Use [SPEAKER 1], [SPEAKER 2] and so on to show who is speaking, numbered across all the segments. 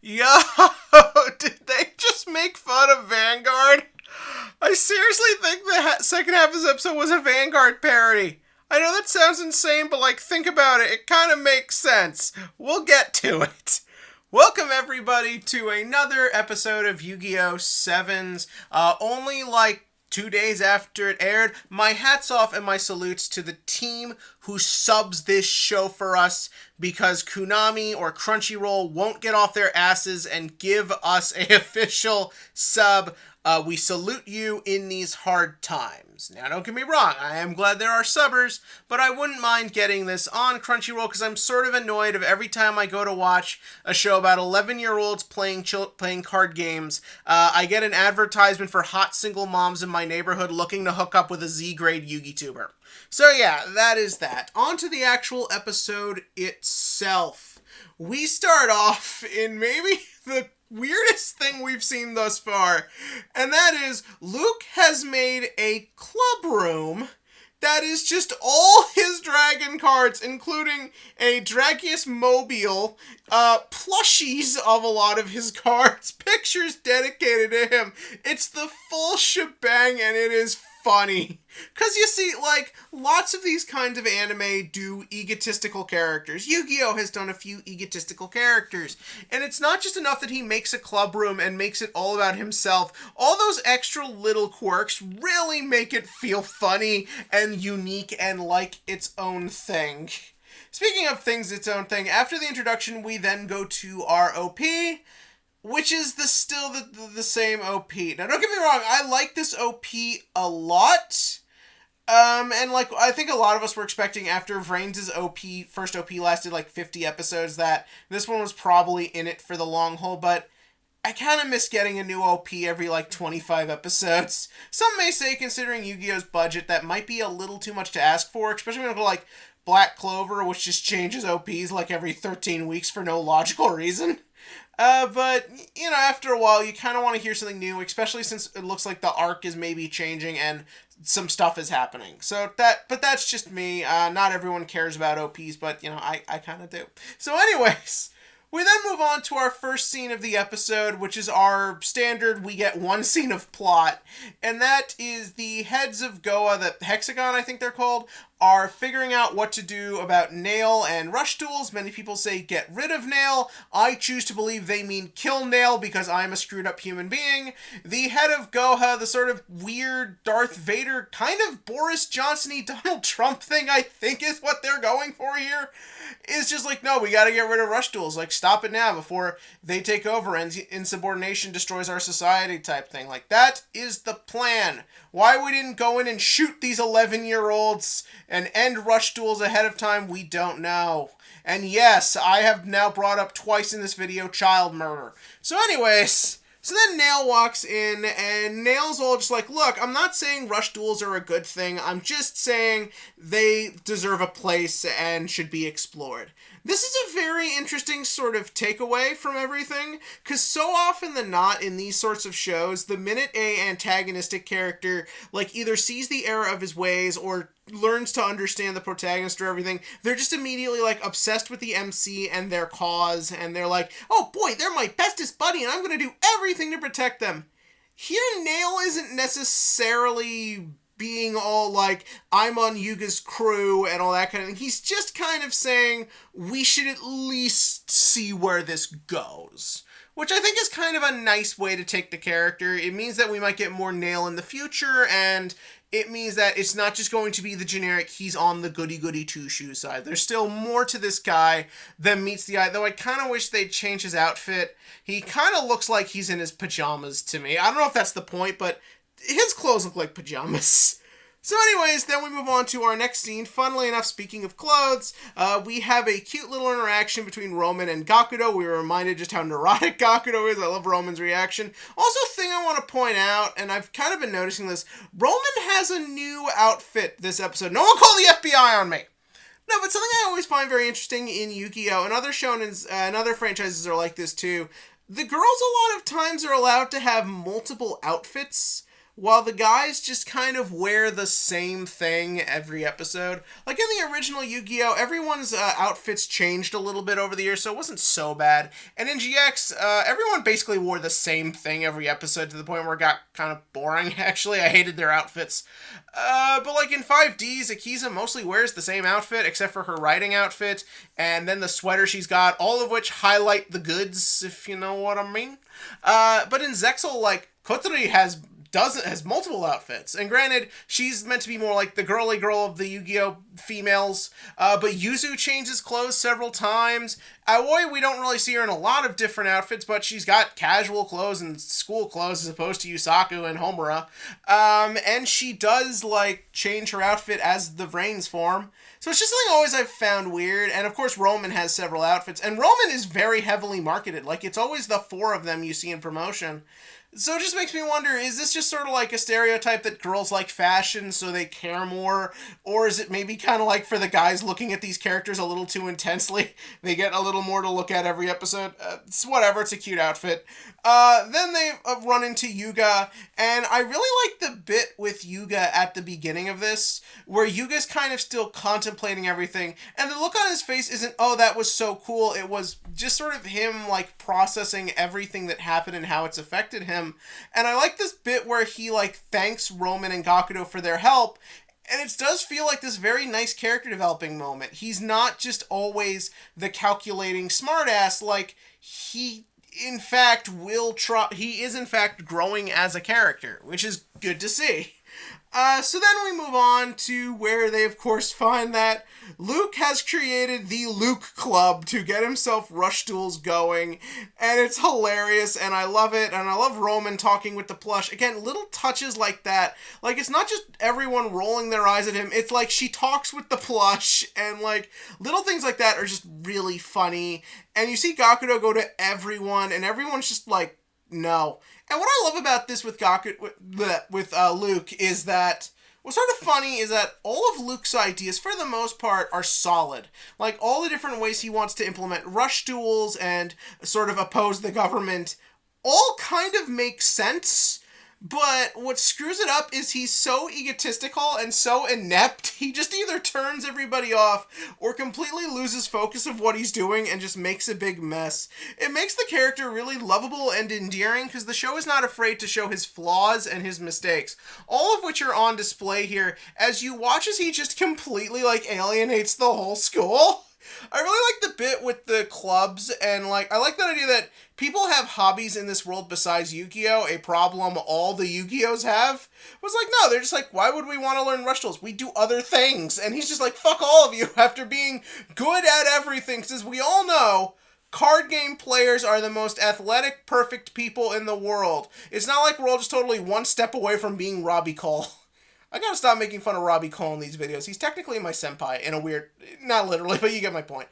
[SPEAKER 1] Yo, did they just make fun of Vanguard? I seriously think the second half of this episode was a Vanguard parody. I know that sounds insane, but think about it. It kind of makes sense. We'll get to it. Welcome everybody to another episode of Yu-Gi-Oh! Sevens. Only 2 days after it aired. My hats off and my salutes to the team who subs this show for us, because Konami or Crunchyroll won't get off their asses and give us an official sub. We salute you in these hard times. Now, don't get me wrong, I am glad there are subbers, but I wouldn't mind getting this on Crunchyroll because I'm sort of annoyed of every time I go to watch a show about 11-year-olds playing card games, I get an advertisement for hot single moms in my neighborhood looking to hook up with a Z-grade Yugi tuber. So yeah, that is that. On to the actual episode itself. We start off in maybe the weirdest thing we've seen thus far, and that is Luke has made a club room that is just all his dragon cards, including a Dragius Mobile, plushies of a lot of his cards, pictures dedicated to him. It's the full shebang, and it is funny. Because you see, lots of these kinds of anime do egotistical characters. Yu-Gi-Oh! Has done a few egotistical characters. And it's not just enough that he makes a club room and makes it all about himself. All those extra little quirks really make it feel funny and unique and like its own thing. Speaking of things its own thing, after the introduction, we then go to our OP, which is still the same OP. Now, don't get me wrong, I like this OP a lot. And I think a lot of us were expecting after Vrains' first OP lasted 50 episodes, that this one was probably in it for the long haul, but I kind of miss getting a new OP every 25 episodes. Some may say, considering Yu-Gi-Oh's budget, that might be a little too much to ask for, especially when you go Black Clover, which just changes OPs every 13 weeks for no logical reason. But, after a while, you kind of want to hear something new, especially since it looks like the arc is maybe changing and some stuff is happening. But that's just me. Not everyone cares about OPs, but, I kind of do. So anyways, we then move on to our first scene of the episode, which is our standard, we get one scene of plot, and that is the heads of Goa, the Hexagon, I think they're called, are figuring out what to do about Nail and Rush Duels. Many people say get rid of Nail. I choose to believe they mean kill Nail because I'm a screwed up human being. The head of Goha, the sort of weird Darth Vader, kind of Boris Johnson-y Donald Trump thing, I think is what they're going for here, is just no, we gotta get rid of Rush Duels. Stop it now before they take over and insubordination destroys our society type thing. That is the plan. Why we didn't go in and shoot these 11-year-olds and end Rush Duels ahead of time, we don't know. And yes, I have now brought up twice in this video child murder. So anyways, so then Nail walks in, and Nail's all just look, I'm not saying Rush Duels are a good thing, I'm just saying they deserve a place and should be explored. This is a very interesting sort of takeaway from everything, because so often than not in these sorts of shows, the minute a antagonistic character, either sees the error of his ways or learns to understand the protagonist or everything, they're just immediately obsessed with the MC and their cause, and they're oh boy, they're my bestest buddy and I'm gonna do everything to protect them. Here, Nail isn't necessarily being all I'm on Yuga's crew and all that kind of thing. He's just kind of saying we should at least see where this goes, which I think is kind of a nice way to take the character. It means that we might get more Nail in the future, and it means that it's not just going to be the generic he's on the goody-goody two-shoes side. There's still more to this guy than meets the eye, though I kind of wish they'd change his outfit. He kind of looks like he's in his pajamas to me. I don't know if that's the point, but his clothes look like pajamas. So anyways, then we move on to our next scene. Funnily enough, speaking of clothes, we have a cute little interaction between Roman and Gakudo. We were reminded just how neurotic Gakudo is. I love Roman's reaction. Also, a thing I want to point out, and I've kind of been noticing this, Roman has a new outfit this episode. No one call the FBI on me! No, but something I always find very interesting in Yu-Gi-Oh! And other shonens and other franchises are like this too. The girls a lot of times are allowed to have multiple outfits, while the guys just kind of wear the same thing every episode. Like in the original Yu-Gi-Oh, everyone's outfits changed a little bit over the years, so it wasn't so bad. And in GX, everyone basically wore the same thing every episode to the point where it got kind of boring, actually. I hated their outfits. But like in 5Ds, Akiza mostly wears the same outfit, except for her riding outfit, and then the sweater she's got, all of which highlight the goods, if you know what I mean. But in Zexal, like, Kotori has multiple outfits, and granted, she's meant to be more like the girly girl of the Yu-Gi-Oh females, but Yuzu changes clothes several times. Aoi, we don't really see her in a lot of different outfits, but she's got casual clothes and school clothes as opposed to Yusaku and Homura. And she does, like, change her outfit as the Vrains form. So it's just something always I've found weird. And of course, Roman has several outfits, and Roman is very heavily marketed. Like, it's always the 4 of them you see in promotion. So it just makes me wonder, is this just sort of like a stereotype that girls like fashion so they care more? Or is it maybe kind of like for the guys looking at these characters a little too intensely? They get a little more to look at every episode. It's whatever, it's a cute outfit. Then they run into Yuga, and I really like the bit with Yuga at the beginning of this, where Yuga's kind of still contemplating everything, and the look on his face isn't, oh, that was so cool. It was just sort of him, like, processing everything that happened and how it's affected him. And I like this bit where he, like, thanks Roman and Gakudo for their help, and it does feel like this very nice character developing moment. He's not just always the calculating smartass, like, he in fact he is in fact growing as a character, which is good to see. So then we move on to where they, of course, find that Luke has created the Luke Club to get himself rush duels going, and it's hilarious, and I love it, and I love Roman talking with the plush. Again, little touches like that. Like, it's not just everyone rolling their eyes at him, it's like she talks with the plush, and, like, little things like that are just really funny, and you see Gakudo go to everyone, and everyone's just like, no. And what I love about this with Luke is that what's sort of funny is that all of Luke's ideas, for the most part, are solid. Like, all the different ways he wants to implement rush duels and sort of oppose the government all kind of make sense. But what screws it up is he's so egotistical and so inept, he just either turns everybody off or completely loses focus of what he's doing and just makes a big mess. It makes the character really lovable and endearing because the show is not afraid to show his flaws and his mistakes, all of which are on display here as you watch as he just completely, like, alienates the whole school. I really like the bit with the clubs, and, like, I like that idea that people have hobbies in this world besides Yu-Gi-Oh! A problem all the Yu-Gi-Ohs have. Was like, no, they're just like, why would we want to learn rush duels? We do other things. And he's just like, fuck all of you after being good at everything. Because as we all know, card game players are the most athletic, perfect people in the world. It's not like we're all just totally one step away from being Robbie Cole. I gotta stop making fun of Robbie Cole in these videos. He's technically my senpai in a weird, not literally, but you get my point.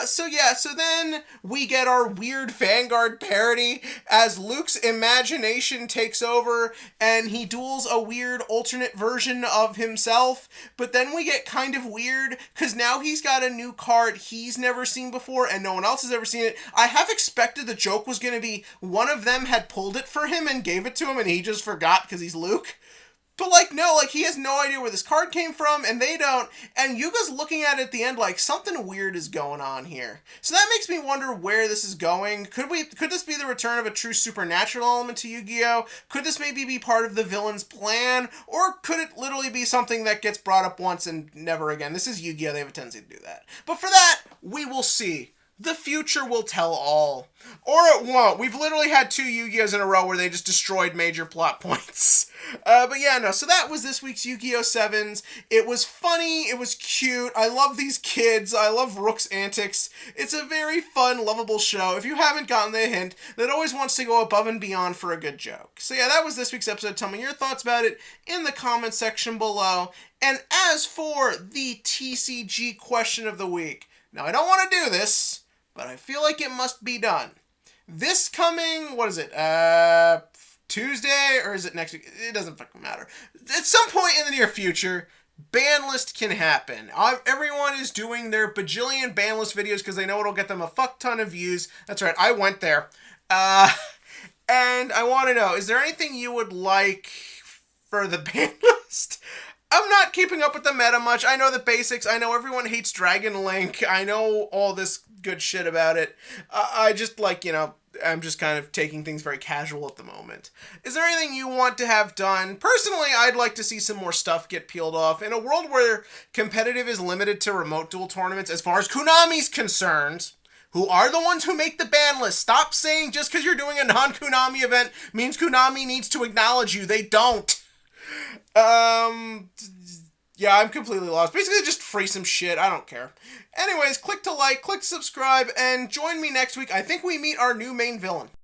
[SPEAKER 1] So then we get our weird Vanguard parody as Luke's imagination takes over and he duels a weird alternate version of himself. But then we get kind of weird because now he's got a new card he's never seen before and no one else has ever seen it. I have expected the joke was going to be one of them had pulled it for him and gave it to him and he just forgot because he's Luke. But, like, no, like, he has no idea where this card came from, and they don't, and Yuga's looking at it at the end like, something weird is going on here. So that makes me wonder where this is going. Could this be the return of a true supernatural element to Yu-Gi-Oh? Could this maybe be part of the villain's plan? Or could it literally be something that gets brought up once and never again? This is Yu-Gi-Oh, they have a tendency to do that. But for that, we will see. The future will tell all. Or it won't. We've literally had 2 Yu-Gi-Ohs in a row where they just destroyed major plot points. But yeah, no, so that was this week's Yu-Gi-Oh! 7s. It was funny, it was cute, I love these kids, I love Rook's antics. It's a very fun, lovable show. If you haven't gotten the hint, that always wants to go above and beyond for a good joke. So yeah, that was this week's episode. Tell me your thoughts about it in the comment section below. And as for the TCG question of the week, now I don't want to do this, but I feel like it must be done. This coming, what is it, Tuesday, or is it next week? It doesn't fucking matter. At some point in the near future, ban list can happen. Everyone is doing their bajillion ban list videos because they know it'll get them a fuck ton of views. That's right, I went there. And I want to know, is there anything you would like for the ban list. I'm not keeping up with the meta much. I know the basics. I know everyone hates Dragon Link. I know all this good shit about it. I just I'm just kind of taking things very casual at the moment. Is there anything you want to have done? Personally, I'd like to see some more stuff get peeled off. In a world where competitive is limited to remote duel tournaments, as far as Konami's concerned, who are the ones who make the ban list, stop saying just because you're doing a non-Konami event means Konami needs to acknowledge you. They don't. Yeah, I'm completely lost. Basically, just free some shit. I don't care. Anyways, click to like, click to subscribe, and join me next week. I think we meet our new main villain.